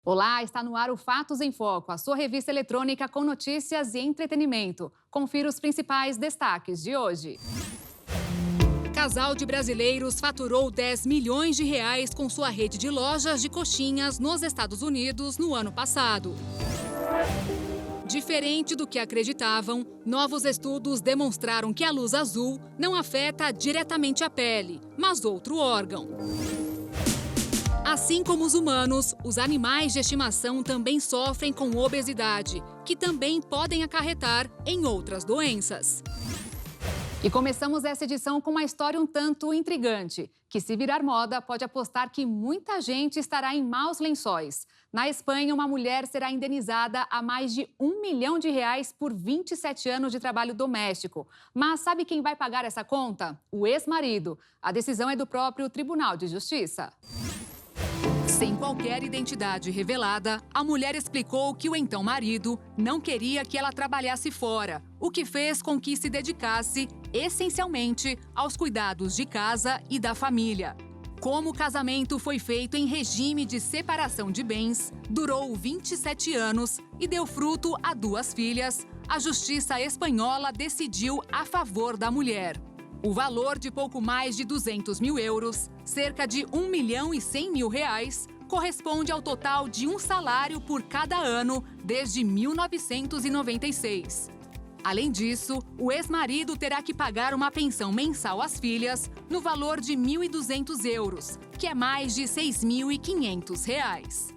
Olá, está no ar o Fatos em Foco, a sua revista eletrônica com notícias e entretenimento. Confira os principais destaques de hoje. Casal de brasileiros faturou 10 milhões de reais com sua rede de lojas de coxinhas nos Estados Unidos no ano passado. Diferente do que acreditavam, novos estudos demonstraram que a luz azul não afeta diretamente a pele, mas outro órgão. Assim como os humanos, os animais de estimação também sofrem com obesidade, que também podem acarretar em outras doenças. E começamos essa edição com uma história um tanto intrigante, que se virar moda pode apostar que muita gente estará em maus lençóis. Na Espanha, uma mulher será indenizada a mais de R$ 1 milhão por 27 anos de trabalho doméstico. Mas sabe quem vai pagar essa conta? O ex-marido. A decisão é do próprio Tribunal de Justiça. Sem qualquer identidade revelada, a mulher explicou que o então marido não queria que ela trabalhasse fora, o que fez com que se dedicasse essencialmente aos cuidados de casa e da família. Como o casamento foi feito em regime de separação de bens, durou 27 anos e deu fruto a 2 filhas, a justiça espanhola decidiu a favor da mulher. O valor de pouco mais de 200 mil euros, cerca de R$ 1 milhão e 100 mil, corresponde ao total de um salário por cada ano desde 1996. Além disso, o ex-marido terá que pagar uma pensão mensal às filhas no valor de 1.200 euros, que é mais de R$ 6.500.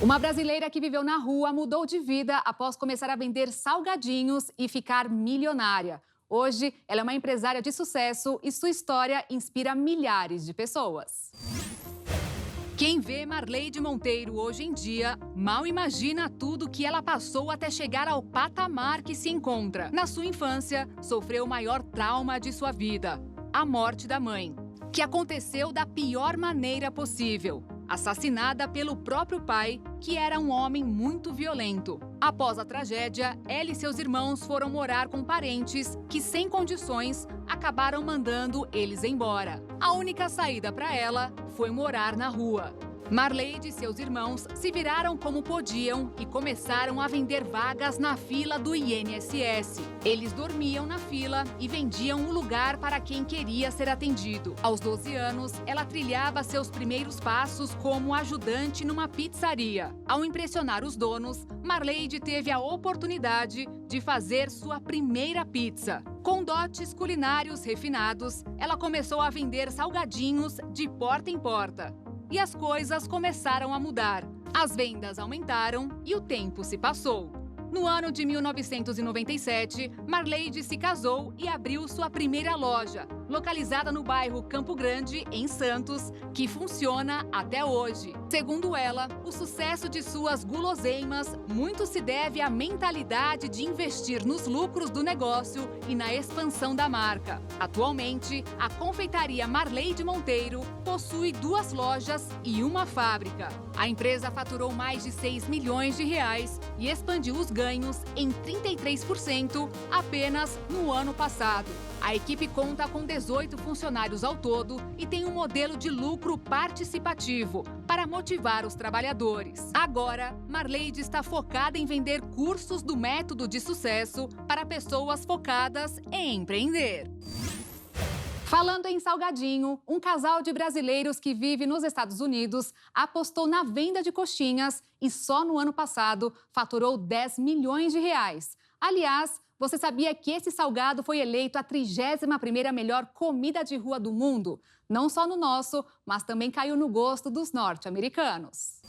Uma brasileira que viveu na rua mudou de vida após começar a vender salgadinhos e ficar milionária. Hoje, ela é uma empresária de sucesso e sua história inspira milhares de pessoas. Quem vê Marleide Monteiro hoje em dia, mal imagina tudo que ela passou até chegar ao patamar que se encontra. Na sua infância, sofreu o maior trauma de sua vida, a morte da mãe, que aconteceu da pior maneira possível. Assassinada pelo próprio pai, que era um homem muito violento. Após a tragédia, ela e seus irmãos foram morar com parentes que, sem condições, acabaram mandando eles embora. A única saída para ela foi morar na rua. Marleide e seus irmãos se viraram como podiam e começaram a vender vagas na fila do INSS. Eles dormiam na fila e vendiam o lugar para quem queria ser atendido. Aos 12 anos, ela trilhava seus primeiros passos como ajudante numa pizzaria. Ao impressionar os donos, Marleide teve a oportunidade de fazer sua primeira pizza. Com dotes culinários refinados, ela começou a vender salgadinhos de porta em porta. E as coisas começaram a mudar. As vendas aumentaram e o tempo se passou. No ano de 1997, Marleide se casou e abriu sua primeira loja, localizada no bairro Campo Grande, em Santos, que funciona até hoje. Segundo ela, o sucesso de suas guloseimas muito se deve à mentalidade de investir nos lucros do negócio e na expansão da marca. Atualmente, a confeitaria Marleide Monteiro possui 2 lojas e uma fábrica. A empresa faturou mais de 6 milhões de reais e expandiu os ganhos em 33% apenas no ano passado. A equipe conta com 18 funcionários ao todo e tem um modelo de lucro participativo para motivar os trabalhadores. Agora, Marleide está focada em vender cursos do método de sucesso para pessoas focadas em empreender. Falando em salgadinho, um casal de brasileiros que vive nos Estados Unidos apostou na venda de coxinhas e só no ano passado faturou 10 milhões de reais. Aliás, você sabia que esse salgado foi eleito a 31ª melhor comida de rua do mundo? Não só no nosso, mas também caiu no gosto dos norte-americanos.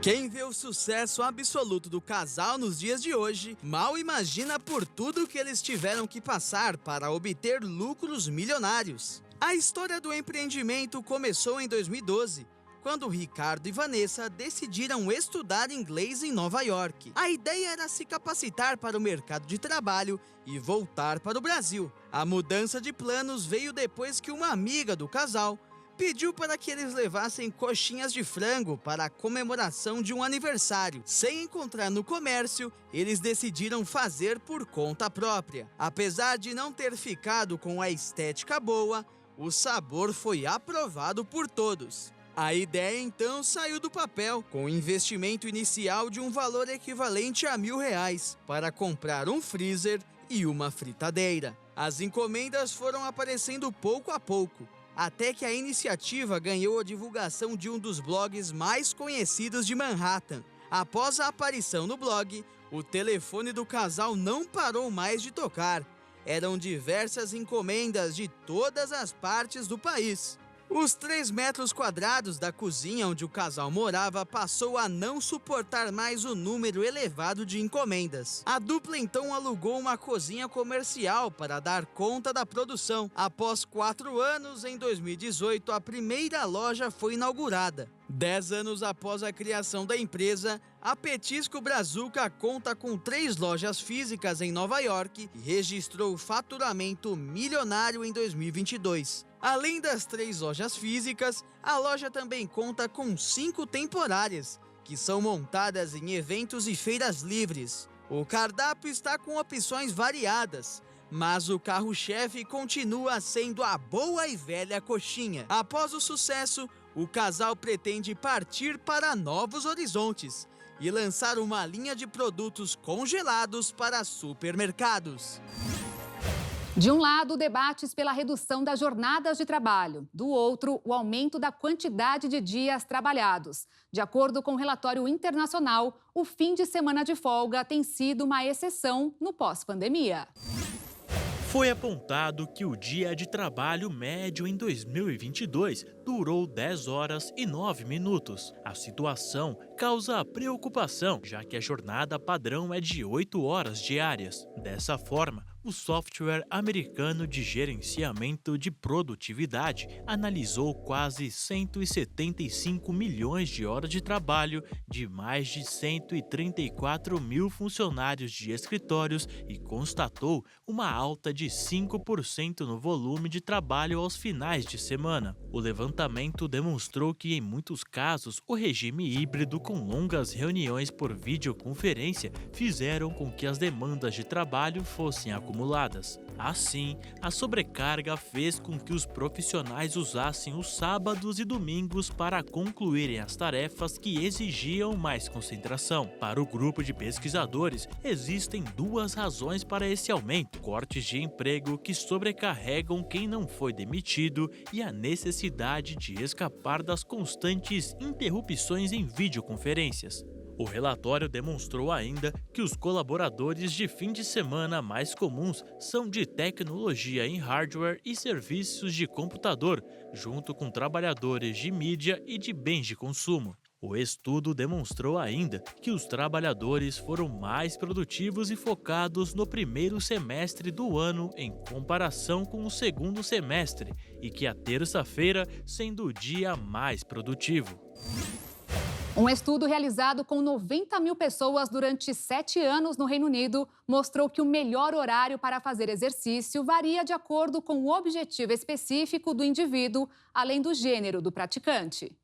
Quem vê o sucesso absoluto do casal nos dias de hoje, mal imagina por tudo que eles tiveram que passar para obter lucros milionários. A história do empreendimento começou em 2012, quando Ricardo e Vanessa decidiram estudar inglês em Nova York. A ideia era se capacitar para o mercado de trabalho e voltar para o Brasil. A mudança de planos veio depois que uma amiga do casal pediu para que eles levassem coxinhas de frango para a comemoração de um aniversário. Sem encontrar no comércio, eles decidiram fazer por conta própria. Apesar de não ter ficado com a estética boa, o sabor foi aprovado por todos. A ideia então saiu do papel, com um investimento inicial de um valor equivalente a R$1.000 para comprar um freezer e uma fritadeira. As encomendas foram aparecendo pouco a pouco, até que a iniciativa ganhou a divulgação de um dos blogs mais conhecidos de Manhattan. Após a aparição no blog, o telefone do casal não parou mais de tocar. Eram diversas encomendas de todas as partes do país. Os 3 metros quadrados da cozinha onde o casal morava passou a não suportar mais o número elevado de encomendas. A dupla então alugou uma cozinha comercial para dar conta da produção. Após 4 anos, em 2018, a primeira loja foi inaugurada. 10 anos após a criação da empresa, a Petisco Brazuca conta com 3 lojas físicas em Nova York e registrou faturamento milionário em 2022. Além das 3 lojas físicas, a loja também conta com 5 temporárias, que são montadas em eventos e feiras livres. O cardápio está com opções variadas, mas o carro-chefe continua sendo a boa e velha coxinha. Após o sucesso, o casal pretende partir para novos horizontes e lançar uma linha de produtos congelados para supermercados. De um lado, debates pela redução das jornadas de trabalho. Do outro, o aumento da quantidade de dias trabalhados. De acordo com o relatório internacional, o fim de semana de folga tem sido uma exceção no pós-pandemia. Foi apontado que o dia de trabalho médio em 2022 durou 10 horas e 9 minutos. A situação causa preocupação, já que a jornada padrão é de 8 horas diárias. Dessa forma, o software americano de gerenciamento de produtividade analisou quase 175 milhões de horas de trabalho de mais de 134 mil funcionários de escritórios e constatou uma alta de 5% no volume de trabalho aos finais de semana. O levantamento demonstrou que, em muitos casos, o regime híbrido com longas reuniões por videoconferência fizeram com que as demandas de trabalho fossem acumuladas. Assim, a sobrecarga fez com que os profissionais usassem os sábados e domingos para concluírem as tarefas que exigiam mais concentração. Para o grupo de pesquisadores, existem 2 razões para esse aumento: cortes de emprego que sobrecarregam quem não foi demitido e a necessidade de escapar das constantes interrupções em videoconferências. O relatório demonstrou ainda que os colaboradores de fim de semana mais comuns são de tecnologia em hardware e serviços de computador, junto com trabalhadores de mídia e de bens de consumo. O estudo demonstrou ainda que os trabalhadores foram mais produtivos e focados no primeiro semestre do ano em comparação com o segundo semestre e que a terça-feira sendo o dia mais produtivo. Um estudo realizado com 90 mil pessoas durante 7 anos no Reino Unido mostrou que o melhor horário para fazer exercício varia de acordo com o objetivo específico do indivíduo, além do gênero do praticante.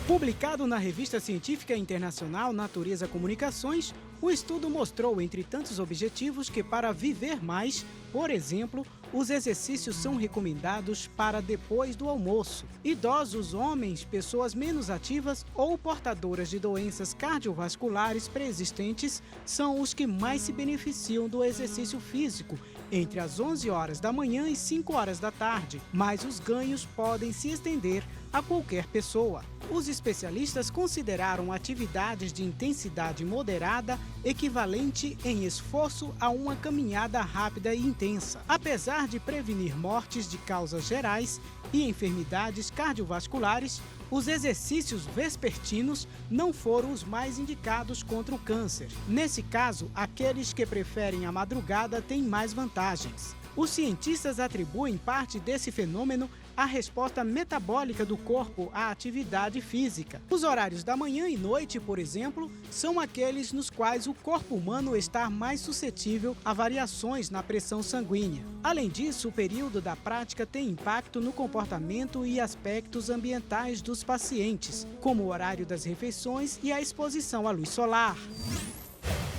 Publicado na revista científica internacional Natureza Comunicações, o estudo mostrou, entre tantos objetivos, que para viver mais, por exemplo, os exercícios são recomendados para depois do almoço. Idosos, homens, pessoas menos ativas ou portadoras de doenças cardiovasculares pré-existentes são os que mais se beneficiam do exercício físico entre as 11 horas da manhã e 5 horas da tarde, mas os ganhos podem se estender a qualquer pessoa. Os especialistas consideraram atividades de intensidade moderada equivalente em esforço a uma caminhada rápida e intensa. Apesar de prevenir mortes de causas gerais e enfermidades cardiovasculares, os exercícios vespertinos não foram os mais indicados contra o câncer. Nesse caso, aqueles que preferem a madrugada têm mais vantagens. Os cientistas atribuem parte desse fenômeno à resposta metabólica do corpo à atividade física. Os horários da manhã e noite, por exemplo, são aqueles nos quais o corpo humano está mais suscetível a variações na pressão sanguínea. Além disso, o período da prática tem impacto no comportamento e aspectos ambientais dos pacientes, como o horário das refeições e a exposição à luz solar.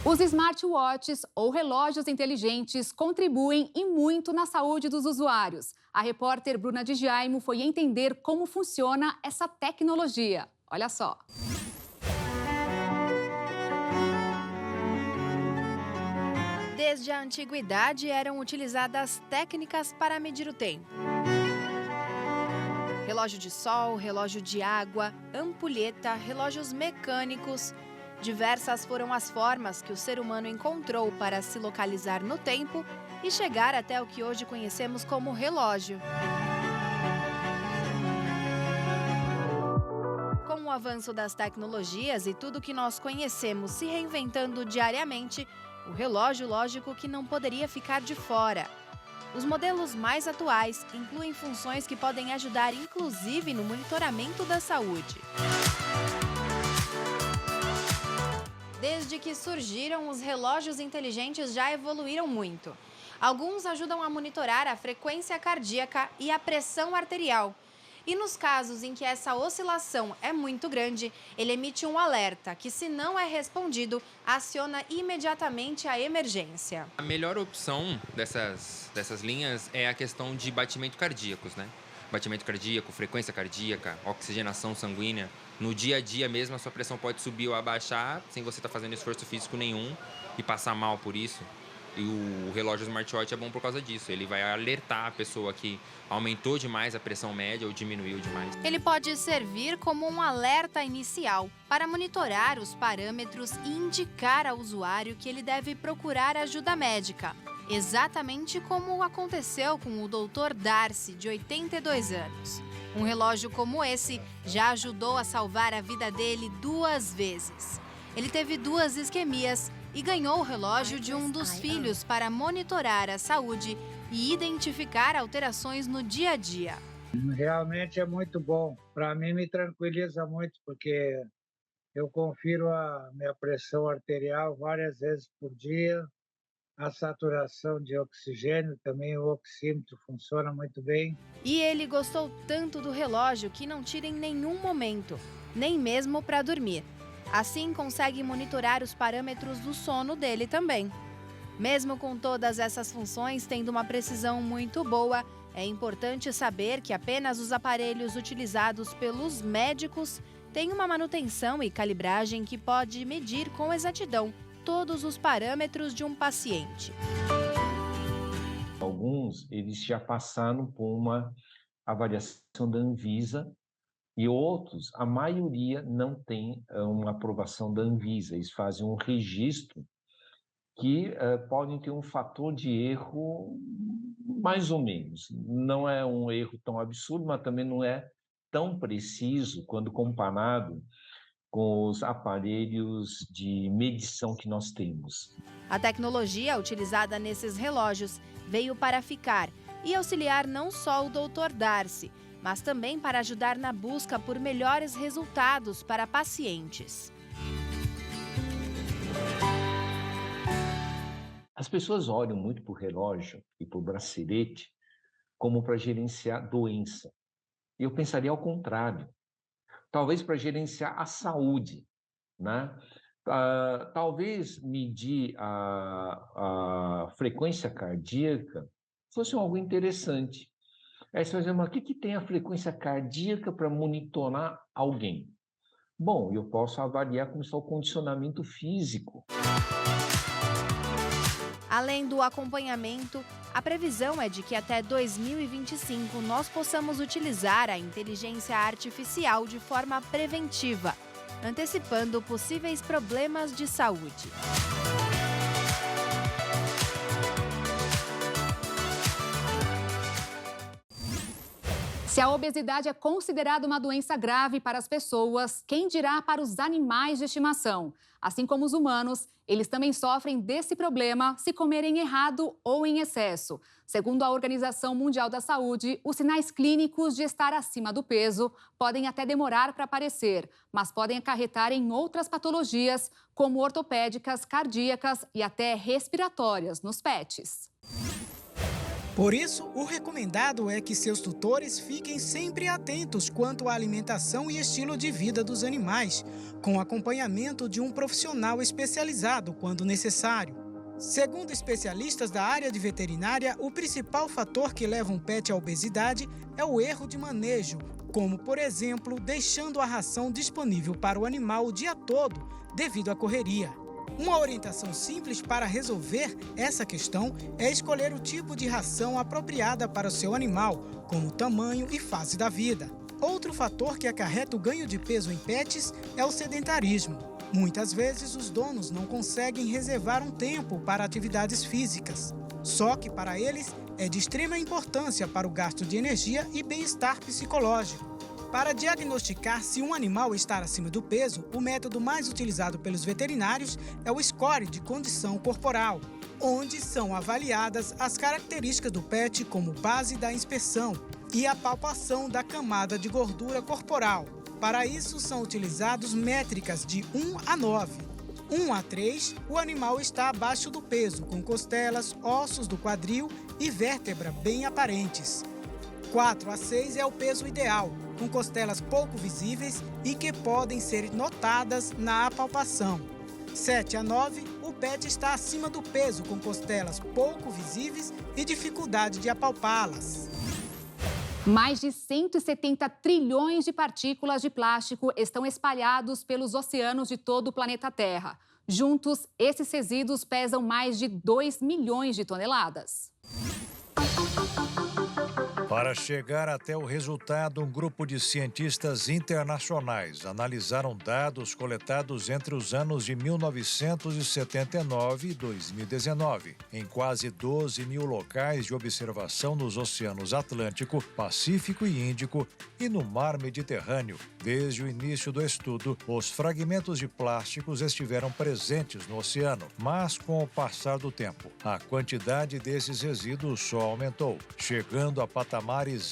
Os smartwatches ou relógios inteligentes contribuem e muito na saúde dos usuários. A repórter Bruna de Jaimo foi entender como funciona essa tecnologia. Olha só. Desde a antiguidade eram utilizadas técnicas para medir o tempo. Relógio de sol, relógio de água, ampulheta, relógios mecânicos. Diversas foram as formas que o ser humano encontrou para se localizar no tempo e chegar até o que hoje conhecemos como relógio. Com o avanço das tecnologias e tudo que nós conhecemos se reinventando diariamente, o relógio, lógico, que não poderia ficar de fora. Os modelos mais atuais incluem funções que podem ajudar, inclusive, no monitoramento da saúde. Desde que surgiram, os relógios inteligentes já evoluíram muito. Alguns ajudam a monitorar a frequência cardíaca e a pressão arterial. E nos casos em que essa oscilação é muito grande, ele emite um alerta que, se não é respondido, aciona imediatamente a emergência. A melhor opção dessas linhas é a questão de batimento cardíacos, né? Batimento cardíaco, frequência cardíaca, oxigenação sanguínea. No dia a dia mesmo, a sua pressão pode subir ou abaixar sem você estar fazendo esforço físico nenhum e passar mal por isso. E o relógio smartwatch é bom por causa disso. Ele vai alertar a pessoa que aumentou demais a pressão média ou diminuiu demais. Ele pode servir como um alerta inicial para monitorar os parâmetros e indicar ao usuário que ele deve procurar ajuda médica. Exatamente como aconteceu com o Dr. Darcy, de 82 anos. Um relógio como esse já ajudou a salvar a vida dele 2 vezes. Ele teve 2 isquemias e ganhou o relógio de um dos filhos para monitorar a saúde e identificar alterações no dia a dia. Realmente é muito bom. Para mim me tranquiliza muito, porque eu confiro a minha pressão arterial várias vezes por dia, a saturação de oxigênio também, o oxímetro funciona muito bem. E ele gostou tanto do relógio que não tira em nenhum momento, nem mesmo para dormir. Assim, consegue monitorar os parâmetros do sono dele também. Mesmo com todas essas funções tendo uma precisão muito boa, é importante saber que apenas os aparelhos utilizados pelos médicos têm uma manutenção e calibragem que pode medir com exatidão todos os parâmetros de um paciente. Alguns, eles já passaram por uma avaliação da Anvisa, e outros, a maioria não tem uma aprovação da Anvisa. Eles fazem um registro que podem ter um fator de erro mais ou menos. Não é um erro tão absurdo, mas também não é tão preciso quando comparado com os aparelhos de medição que nós temos. A tecnologia utilizada nesses relógios veio para ficar e auxiliar não só o Dr. Darcy, mas também para ajudar na busca por melhores resultados para pacientes. As pessoas olham muito para o relógio e para o bracelete como para gerenciar doença. Eu pensaria ao contrário. Talvez para gerenciar a saúde, né? Talvez medir a frequência cardíaca fosse algo interessante. Aí você vai dizer, mas o que tem a frequência cardíaca para monitorar alguém? Bom, eu posso avaliar como está o condicionamento físico. Além do acompanhamento, a previsão é de que até 2025 nós possamos utilizar a inteligência artificial de forma preventiva, antecipando possíveis problemas de saúde. Se a obesidade é considerada uma doença grave para as pessoas, quem dirá para os animais de estimação? Assim como os humanos, eles também sofrem desse problema se comerem errado ou em excesso. Segundo a Organização Mundial da Saúde, os sinais clínicos de estar acima do peso podem até demorar para aparecer, mas podem acarretar em outras patologias, como ortopédicas, cardíacas e até respiratórias nos pets. Por isso, o recomendado é que seus tutores fiquem sempre atentos quanto à alimentação e estilo de vida dos animais, com acompanhamento de um profissional especializado quando necessário. Segundo especialistas da área de veterinária, o principal fator que leva um pet à obesidade é o erro de manejo, como, por exemplo, deixando a ração disponível para o animal o dia todo devido à correria. Uma orientação simples para resolver essa questão é escolher o tipo de ração apropriada para o seu animal, como o tamanho e fase da vida. Outro fator que acarreta o ganho de peso em pets é o sedentarismo. Muitas vezes os donos não conseguem reservar um tempo para atividades físicas. Só que para eles é de extrema importância para o gasto de energia e bem-estar psicológico. Para diagnosticar se um animal está acima do peso, o método mais utilizado pelos veterinários é o score de condição corporal, onde são avaliadas as características do pet como base da inspeção e a palpação da camada de gordura corporal. Para isso, são utilizados métricas de 1 a 9. 1 a 3, o animal está abaixo do peso, com costelas, ossos do quadril e vértebra bem aparentes. 4 a 6 é o peso ideal, com costelas pouco visíveis e que podem ser notadas na apalpação. 7 a 9, o pet está acima do peso, com costelas pouco visíveis e dificuldade de apalpá-las. Mais de 170 trilhões de partículas de plástico estão espalhados pelos oceanos de todo o planeta Terra. Juntos, esses resíduos pesam mais de 2 milhões de toneladas. Para chegar até o resultado, um grupo de cientistas internacionais analisaram dados coletados entre os anos de 1979 e 2019, em quase 12 mil locais de observação nos oceanos Atlântico, Pacífico e Índico e no Mar Mediterrâneo. Desde o início do estudo, os fragmentos de plásticos estiveram presentes no oceano, mas com o passar do tempo, a quantidade desses resíduos só aumentou, chegando a patamares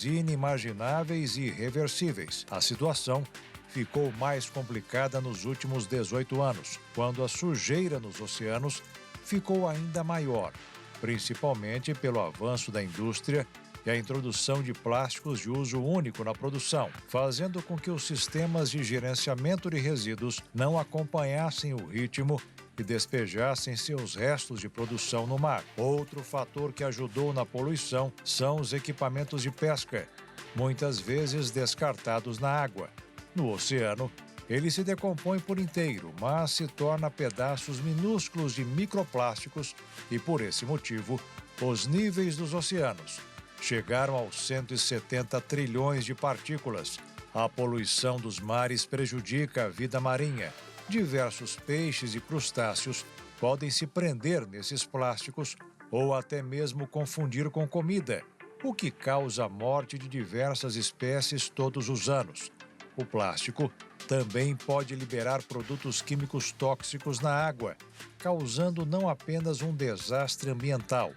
inimagináveis e irreversíveis. A situação ficou mais complicada nos últimos 18 anos, quando a sujeira nos oceanos ficou ainda maior, principalmente pelo avanço da indústria e a introdução de plásticos de uso único na produção, fazendo com que os sistemas de gerenciamento de resíduos não acompanhassem o ritmo e despejassem seus restos de produção no mar. Outro fator que ajudou na poluição são os equipamentos de pesca, muitas vezes descartados na água. No oceano, ele se decompõe por inteiro, mas se torna pedaços minúsculos de microplásticos e, por esse motivo, os níveis dos oceanos chegaram aos 170 trilhões de partículas. A poluição dos mares prejudica a vida marinha. Diversos peixes e crustáceos podem se prender nesses plásticos ou até mesmo confundir com comida, o que causa a morte de diversas espécies todos os anos. O plástico também pode liberar produtos químicos tóxicos na água, causando não apenas um desastre ambiental,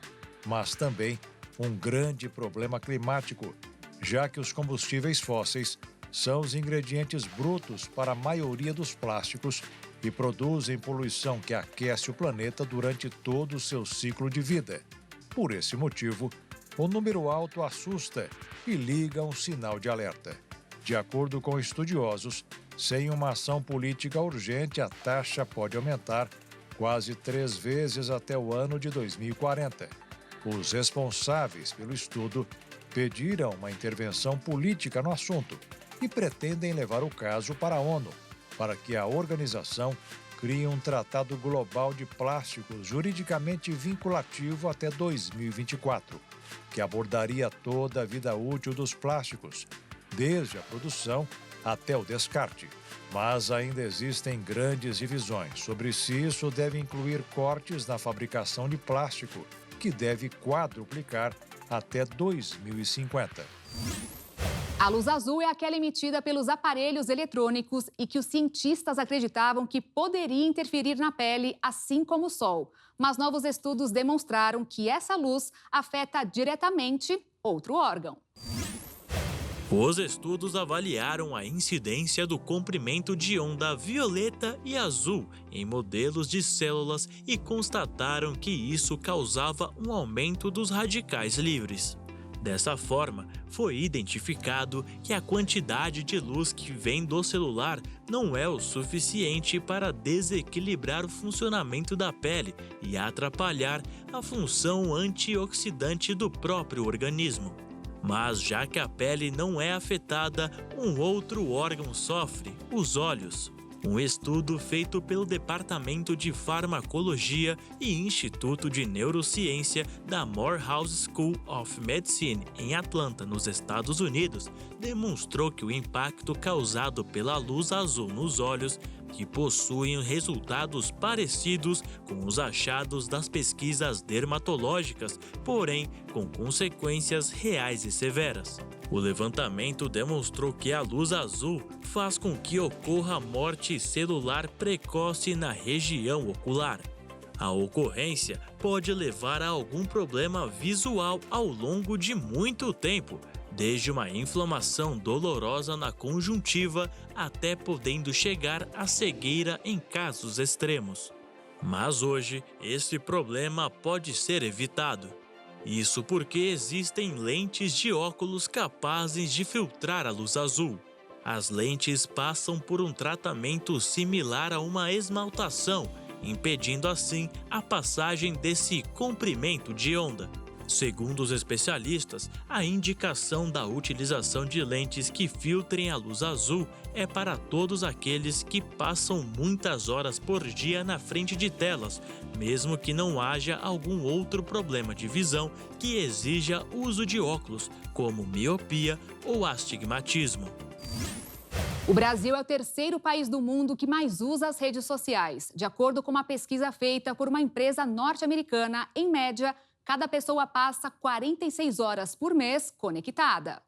mas também um grande problema climático, já que os combustíveis fósseis são os ingredientes brutos para a maioria dos plásticos e produzem poluição que aquece o planeta durante todo o seu ciclo de vida. Por esse motivo, o número alto assusta e liga um sinal de alerta. De acordo com estudiosos, sem uma ação política urgente, a taxa pode aumentar quase 3 vezes até o ano de 2040. Os responsáveis pelo estudo pediram uma intervenção política no assunto e pretendem levar o caso para a ONU, para que a organização crie um tratado global de plásticos juridicamente vinculativo até 2024, que abordaria toda a vida útil dos plásticos, desde a produção até o descarte. Mas ainda existem grandes divisões sobre se isso deve incluir cortes na fabricação de plástico, que deve quadruplicar até 2050. A luz azul é aquela emitida pelos aparelhos eletrônicos e que os cientistas acreditavam que poderia interferir na pele, assim como o sol. Mas novos estudos demonstraram que essa luz afeta diretamente outro órgão. Os estudos avaliaram a incidência do comprimento de onda violeta e azul em modelos de células e constataram que isso causava um aumento dos radicais livres. Dessa forma, foi identificado que a quantidade de luz que vem do celular não é o suficiente para desequilibrar o funcionamento da pele e atrapalhar a função antioxidante do próprio organismo. Mas já que a pele não é afetada, um outro órgão sofre, os olhos. Um estudo feito pelo Departamento de Farmacologia e Instituto de Neurociência da Morehouse School of Medicine, em Atlanta, nos Estados Unidos, demonstrou que o impacto causado pela luz azul nos olhos, que possuem resultados parecidos com os achados das pesquisas dermatológicas, porém com consequências reais e severas. O levantamento demonstrou que a luz azul faz com que ocorra morte celular precoce na região ocular. A ocorrência pode levar a algum problema visual ao longo de muito tempo, desde uma inflamação dolorosa na conjuntiva até podendo chegar à cegueira em casos extremos. Mas hoje, esse problema pode ser evitado. Isso porque existem lentes de óculos capazes de filtrar a luz azul. As lentes passam por um tratamento similar a uma esmaltação, impedindo assim a passagem desse comprimento de onda. Segundo os especialistas, a indicação da utilização de lentes que filtrem a luz azul é para todos aqueles que passam muitas horas por dia na frente de telas, mesmo que não haja algum outro problema de visão que exija uso de óculos, como miopia ou astigmatismo. O Brasil é o terceiro país do mundo que mais usa as redes sociais. De acordo com uma pesquisa feita por uma empresa norte-americana, em média, cada pessoa passa 46 horas por mês conectada.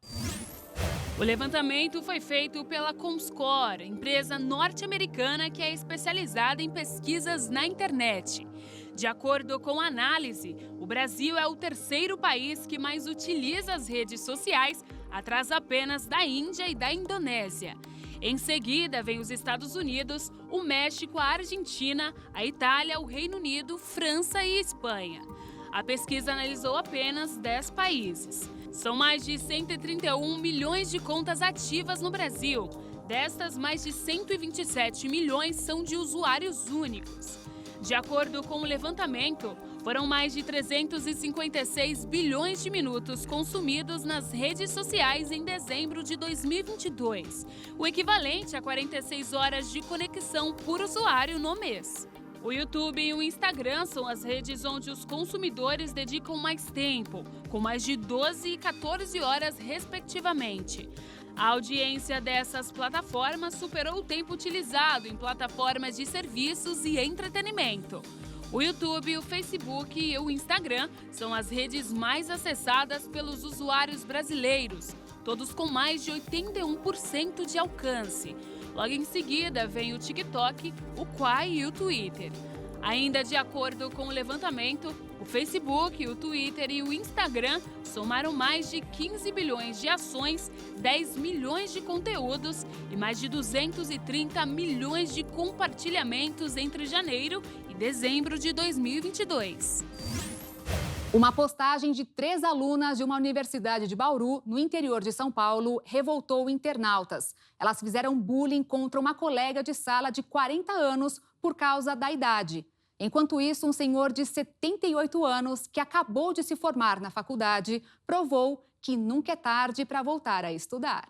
O levantamento foi feito pela Comscore, empresa norte-americana que é especializada em pesquisas na internet. De acordo com a análise, o Brasil é o terceiro país que mais utiliza as redes sociais, atrás apenas da Índia e da Indonésia. Em seguida, vem os Estados Unidos, o México, a Argentina, a Itália, o Reino Unido, França e Espanha. A pesquisa analisou apenas 10 países. São mais de 131 milhões de contas ativas no Brasil. Destas, mais de 127 milhões são de usuários únicos. De acordo com o levantamento, foram mais de 356 bilhões de minutos consumidos nas redes sociais em dezembro de 2022, o equivalente a 46 horas de conexão por usuário no mês. O YouTube e o Instagram são as redes onde os consumidores dedicam mais tempo, com mais de 12 e 14 horas, respectivamente. A audiência dessas plataformas superou o tempo utilizado em plataformas de serviços e entretenimento. O YouTube, o Facebook e o Instagram são as redes mais acessadas pelos usuários brasileiros, todos com mais de 81% de alcance. Logo em seguida, vem o TikTok, o Quai e o Twitter. Ainda de acordo com o levantamento, o Facebook, o Twitter e o Instagram somaram mais de 15 bilhões de ações, 10 milhões de conteúdos e mais de 230 milhões de compartilhamentos entre janeiro e dezembro de 2022. Uma postagem de 3 alunas de uma universidade de Bauru, no interior de São Paulo, revoltou internautas. Elas fizeram bullying contra uma colega de sala de 40 anos por causa da idade. Enquanto isso, um senhor de 78 anos, que acabou de se formar na faculdade, provou que nunca é tarde para voltar a estudar.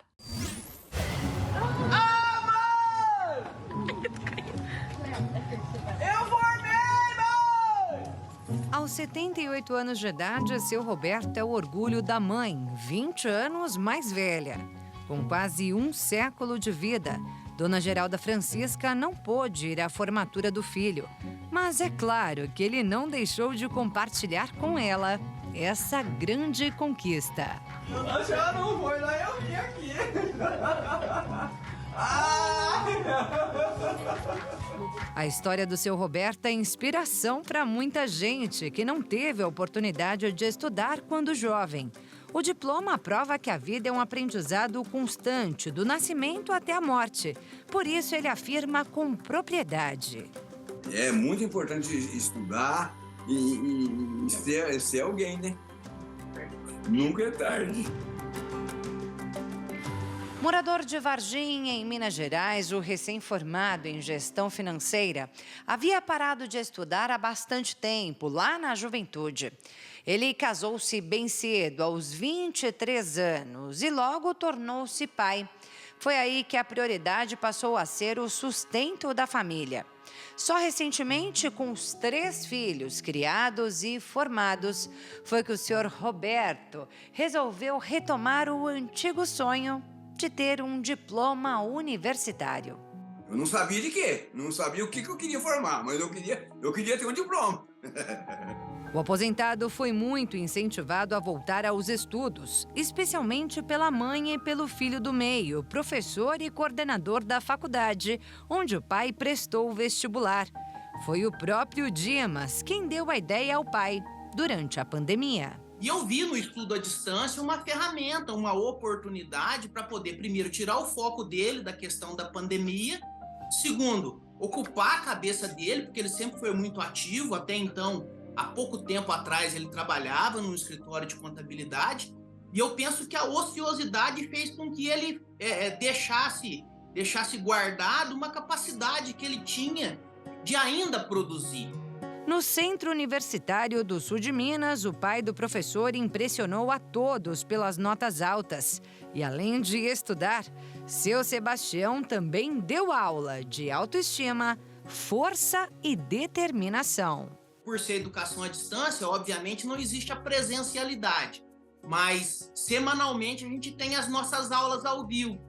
Aos 78 anos de idade, seu Roberto é o orgulho da mãe, 20 anos mais velha. Com quase um século de vida, Dona Geralda Francisca não pôde ir à formatura do filho. Mas é claro que ele não deixou de compartilhar com ela essa grande conquista. A senhora não foi lá, eu vim aqui. A história do seu Roberto é inspiração para muita gente que não teve a oportunidade de estudar quando jovem. O diploma prova que a vida é um aprendizado constante, do nascimento até a morte. Por isso, ele afirma com propriedade. É muito importante estudar e ser alguém, né? Nunca é tarde. Morador de Varginha, em Minas Gerais, o recém-formado em gestão financeira havia parado de estudar há bastante tempo, lá na juventude. Ele casou-se bem cedo, aos 23 anos, e logo tornou-se pai. Foi aí que a prioridade passou a ser o sustento da família. Só recentemente, com os 3 filhos criados e formados, foi que o senhor Roberto resolveu retomar o antigo sonho de ter um diploma universitário. Eu não sabia de quê, não sabia o que eu queria formar, mas eu queria ter um diploma. O aposentado foi muito incentivado a voltar aos estudos, especialmente pela mãe e pelo filho do meio, professor e coordenador da faculdade, onde o pai prestou o vestibular. Foi o próprio Dimas quem deu a ideia ao pai durante a pandemia. E eu vi no estudo à distância uma ferramenta, uma oportunidade para poder, primeiro, tirar o foco dele da questão da pandemia, segundo, ocupar a cabeça dele, porque ele sempre foi muito ativo, até então, há pouco tempo atrás, ele trabalhava num escritório de contabilidade, e eu penso que a ociosidade fez com que ele deixasse guardado uma capacidade que ele tinha de ainda produzir. No Centro Universitário do Sul de Minas, o pai do professor impressionou a todos pelas notas altas. E além de estudar, seu Sebastião também deu aula de autoestima, força e determinação. Por ser educação à distância, obviamente não existe a presencialidade, mas semanalmente a gente tem as nossas aulas ao vivo.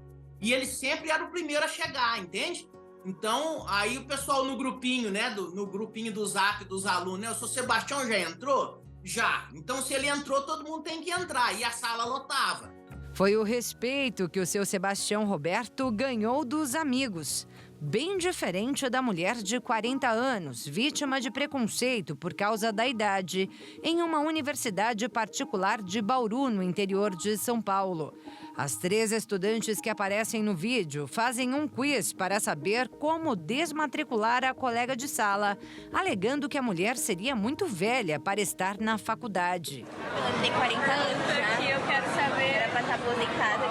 E ele sempre era o primeiro a chegar, entende? Então, aí o pessoal no grupinho, né, no grupinho do Zap dos alunos, né, o seu Sebastião já entrou? Já. Então, se ele entrou, todo mundo tem que entrar, e a sala lotava. Foi o respeito que o seu Sebastião Roberto ganhou dos amigos. Bem diferente da mulher de 40 anos, vítima de preconceito por causa da idade, em uma universidade particular de Bauru, no interior de São Paulo. As 3 estudantes que aparecem no vídeo fazem um quiz para saber como desmatricular a colega de sala, alegando que a mulher seria muito velha para estar na faculdade. Ela tem 40 anos já. Eu quero saber. Era para estar aposentada.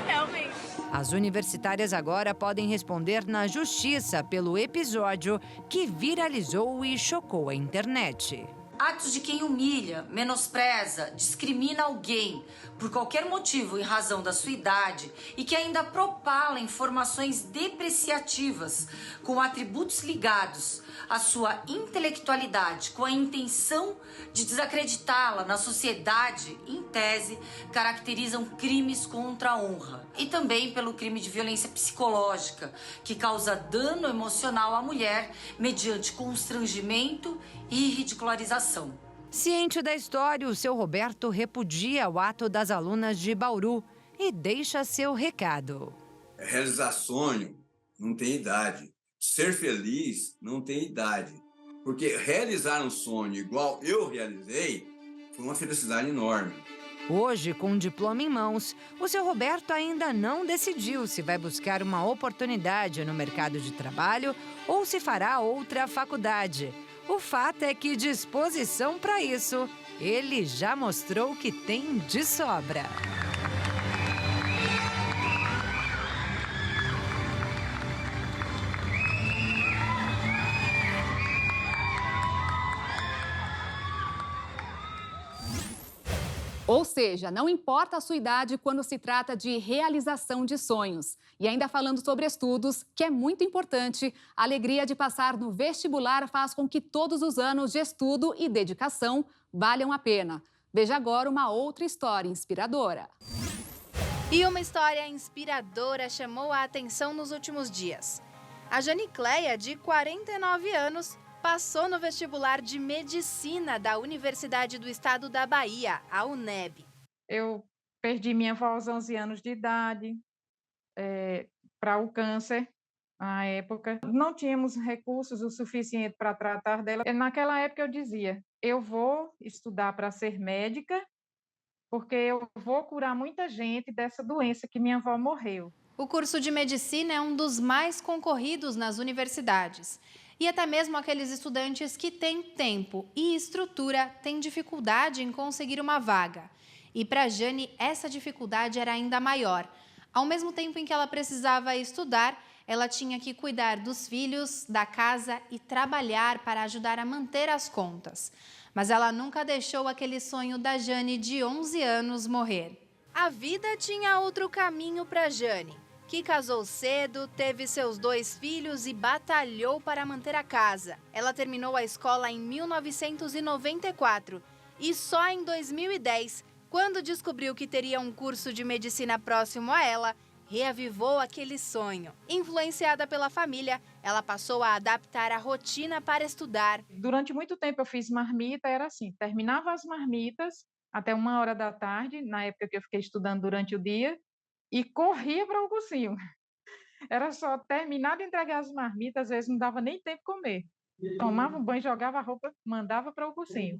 Realmente. As universitárias agora podem responder na justiça pelo episódio que viralizou e chocou a internet. Atos de quem humilha, menospreza, discrimina alguém por qualquer motivo em razão da sua idade e que ainda propala informações depreciativas com atributos ligados à sua intelectualidade, com a intenção de desacreditá-la na sociedade, em tese, caracterizam crimes contra a honra. E também pelo crime de violência psicológica, que causa dano emocional à mulher mediante constrangimento e ridicularização. Ciente da história, o seu Roberto repudia o ato das alunas de Bauru e deixa seu recado. Realizar sonho não tem idade. Ser feliz não tem idade. Porque realizar um sonho igual eu realizei foi uma felicidade enorme. Hoje, com o diploma em mãos, o seu Roberto ainda não decidiu se vai buscar uma oportunidade no mercado de trabalho ou se fará outra faculdade. O fato é que disposição para isso, ele já mostrou que tem de sobra. Ou seja, não importa a sua idade quando se trata de realização de sonhos. E ainda falando sobre estudos, que é muito importante, a alegria de passar no vestibular faz com que todos os anos de estudo e dedicação valham a pena. Veja agora uma outra história inspiradora. E uma história inspiradora chamou a atenção nos últimos dias. A Janicleia, de 49 anos, passou no vestibular de Medicina da Universidade do Estado da Bahia, a UNEB. Eu perdi minha avó aos 11 anos de idade para o câncer, na época. Não tínhamos recursos o suficiente para tratar dela. Naquela época eu dizia, eu vou estudar para ser médica, porque eu vou curar muita gente dessa doença que minha avó morreu. O curso de Medicina é um dos mais concorridos nas universidades. E até mesmo aqueles estudantes que têm tempo e estrutura têm dificuldade em conseguir uma vaga. E para a Jane, essa dificuldade era ainda maior. Ao mesmo tempo em que ela precisava estudar, ela tinha que cuidar dos filhos, da casa e trabalhar para ajudar a manter as contas. Mas ela nunca deixou aquele sonho da Jane de 11 anos morrer. A vida tinha outro caminho para Jane, que casou cedo, teve seus 2 filhos e batalhou para manter a casa. Ela terminou a escola em 1994 e só em 2010, quando descobriu que teria um curso de medicina próximo a ela, reavivou aquele sonho. Influenciada pela família, ela passou a adaptar a rotina para estudar. Durante muito tempo eu fiz marmita, era assim, terminava as marmitas até 1h da tarde, na época que eu fiquei estudando durante o dia, e corria para o cursinho. Era só terminar de entregar as marmitas, às vezes não dava nem tempo de comer. Tomava um banho, jogava a roupa, mandava para o cursinho.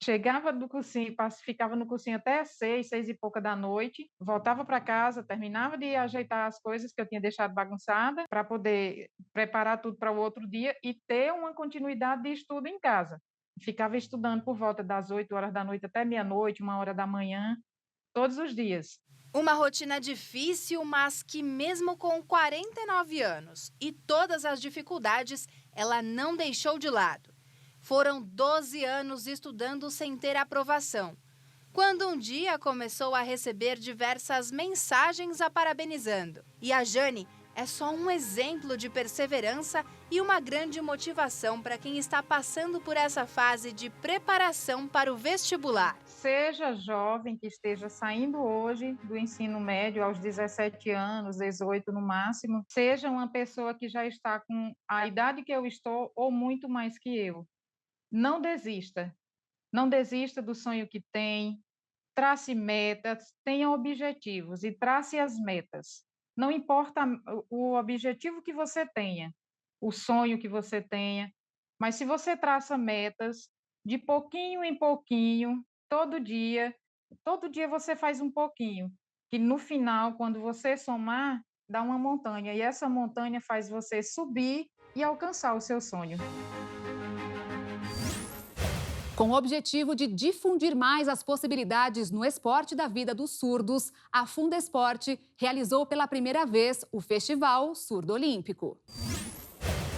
Chegava do cursinho, ficava no cursinho até 6 e pouca da noite, voltava para casa, terminava de ajeitar as coisas que eu tinha deixado bagunçada, para poder preparar tudo para o outro dia e ter uma continuidade de estudo em casa. Ficava estudando por volta das 8h da noite até meia-noite, 1h da manhã, todos os dias. Uma rotina difícil, mas que mesmo com 49 anos e todas as dificuldades, ela não deixou de lado. Foram 12 anos estudando sem ter aprovação, quando um dia começou a receber diversas mensagens a parabenizando. E a Jane é só um exemplo de perseverança e uma grande motivação para quem está passando por essa fase de preparação para o vestibular. Seja jovem que esteja saindo hoje do ensino médio aos 17 anos, 18 no máximo, seja uma pessoa que já está com a idade que eu estou ou muito mais que eu. Não desista. Não desista do sonho que tem. Trace metas, tenha objetivos e trace as metas. Não importa o objetivo que você tenha, o sonho que você tenha, mas se você traça metas, de pouquinho em pouquinho, todo dia você faz um pouquinho, que no final, quando você somar, dá uma montanha, e essa montanha faz você subir e alcançar o seu sonho. Com o objetivo de difundir mais as possibilidades no esporte da vida dos surdos, a Fundesporte realizou pela primeira vez o Festival Surdo Olímpico.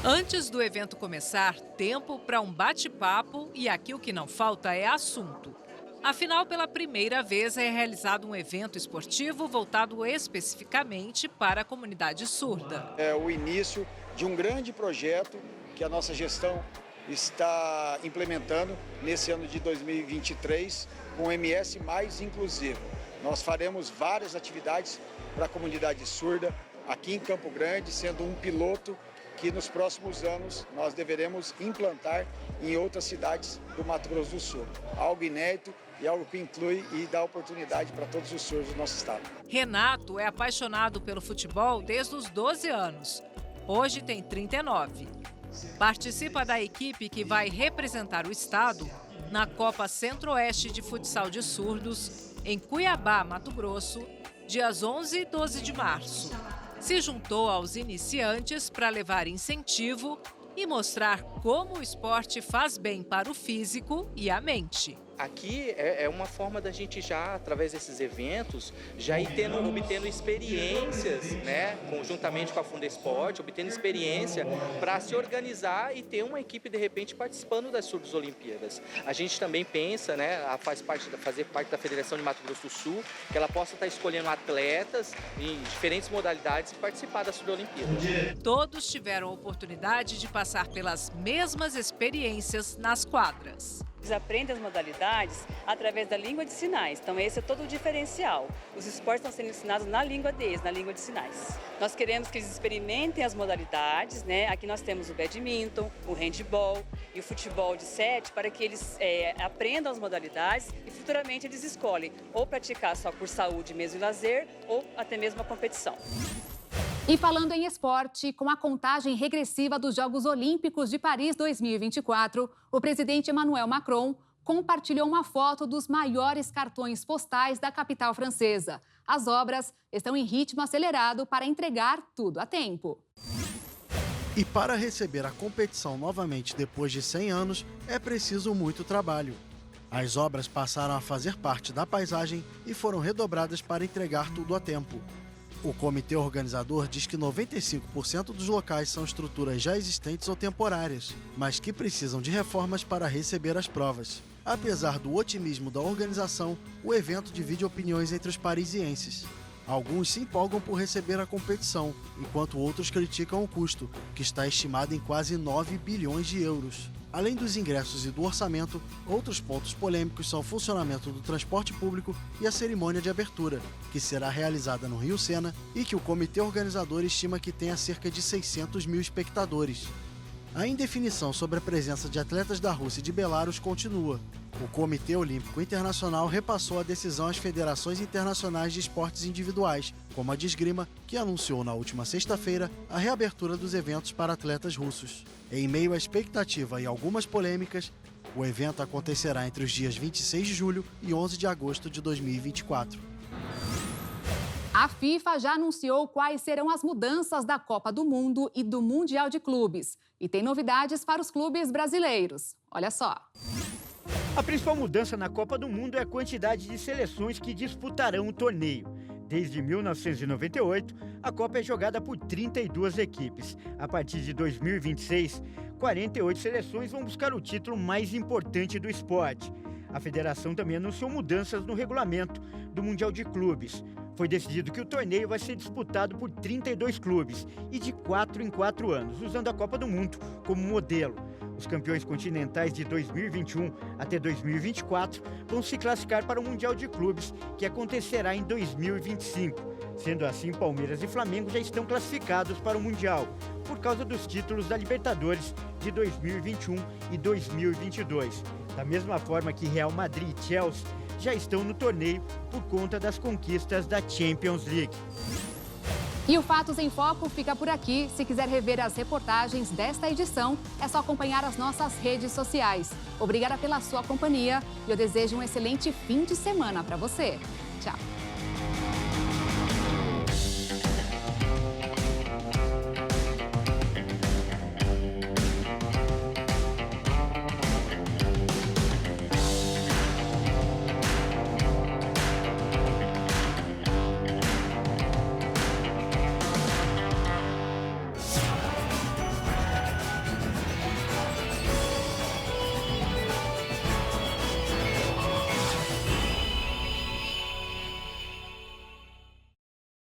Antes do evento começar, tempo para um bate-papo e aqui o que não falta é assunto. Afinal, pela primeira vez é realizado um evento esportivo voltado especificamente para a comunidade surda. É o início de um grande projeto que a nossa gestão está implementando nesse ano de 2023 com o MS Mais Inclusivo. Nós faremos várias atividades para a comunidade surda aqui em Campo Grande, sendo um piloto que nos próximos anos nós deveremos implantar em outras cidades do Mato Grosso do Sul. Algo inédito e algo que inclui e dá oportunidade para todos os surdos do nosso estado. Renato é apaixonado pelo futebol desde os 12 anos. Hoje tem 39. Participa da equipe que vai representar o estado na Copa Centro-Oeste de Futsal de Surdos, em Cuiabá, Mato Grosso, dias 11 e 12 de março. Se juntou aos iniciantes para levar incentivo e mostrar como o esporte faz bem para o físico e a mente. Aqui é uma forma da gente já, através desses eventos, já ir obtendo experiências, né, conjuntamente com a Fundesporte, obtendo experiência para se organizar e ter uma equipe, de repente, participando das Surdos Olimpíadas. A gente também pensa, né, fazer parte da Federação de Mato Grosso do Sul, que ela possa estar escolhendo atletas em diferentes modalidades e participar das Surdos Olimpíadas. Todos tiveram a oportunidade de passar pelas mesmas experiências nas quadras. Eles aprendem as modalidades através da língua de sinais. Então, esse é todo o diferencial. Os esportes estão sendo ensinados na língua deles, na língua de sinais. Nós queremos que eles experimentem as modalidades, né? Aqui nós temos o badminton, o handball e o futebol de 7, para que eles aprendam as modalidades e futuramente eles escolhem ou praticar só por saúde mesmo e lazer ou até mesmo a competição. E falando em esporte, com a contagem regressiva dos Jogos Olímpicos de Paris 2024, o presidente Emmanuel Macron compartilhou uma foto dos maiores cartões postais da capital francesa. As obras estão em ritmo acelerado para entregar tudo a tempo. E para receber a competição novamente depois de 100 anos, é preciso muito trabalho. As obras passaram a fazer parte da paisagem e foram redobradas para entregar tudo a tempo. O comitê organizador diz que 95% dos locais são estruturas já existentes ou temporárias, mas que precisam de reformas para receber as provas. Apesar do otimismo da organização, o evento divide opiniões entre os parisienses. Alguns se empolgam por receber a competição, enquanto outros criticam o custo, que está estimado em quase 9 bilhões de euros. Além dos ingressos e do orçamento, outros pontos polêmicos são o funcionamento do transporte público e a cerimônia de abertura, que será realizada no Rio Sena e que o comitê organizador estima que tenha cerca de 600 mil espectadores. A indefinição sobre a presença de atletas da Rússia e de Belarus continua. O Comitê Olímpico Internacional repassou a decisão às federações internacionais de esportes individuais, como a de esgrima, que anunciou na última sexta-feira a reabertura dos eventos para atletas russos. Em meio à expectativa e algumas polêmicas, o evento acontecerá entre os dias 26 de julho e 11 de agosto de 2024. A FIFA já anunciou quais serão as mudanças da Copa do Mundo e do Mundial de Clubes. E tem novidades para os clubes brasileiros. Olha só. A principal mudança na Copa do Mundo é a quantidade de seleções que disputarão o torneio. Desde 1998, a Copa é jogada por 32 equipes. A partir de 2026, 48 seleções vão buscar o título mais importante do esporte. A federação também anunciou mudanças no regulamento do Mundial de Clubes. Foi decidido que o torneio vai ser disputado por 32 clubes e de 4 em 4 anos, usando a Copa do Mundo como modelo. Os campeões continentais de 2021 até 2024 vão se classificar para o Mundial de Clubes, que acontecerá em 2025. Sendo assim, Palmeiras e Flamengo já estão classificados para o Mundial, por causa dos títulos da Libertadores de 2021 e 2022. Da mesma forma que Real Madrid e Chelsea já estão no torneio por conta das conquistas da Champions League. E o Fatos em Foco fica por aqui. Se quiser rever as reportagens desta edição, é só acompanhar as nossas redes sociais. Obrigada pela sua companhia e eu desejo um excelente fim de semana para você. Tchau.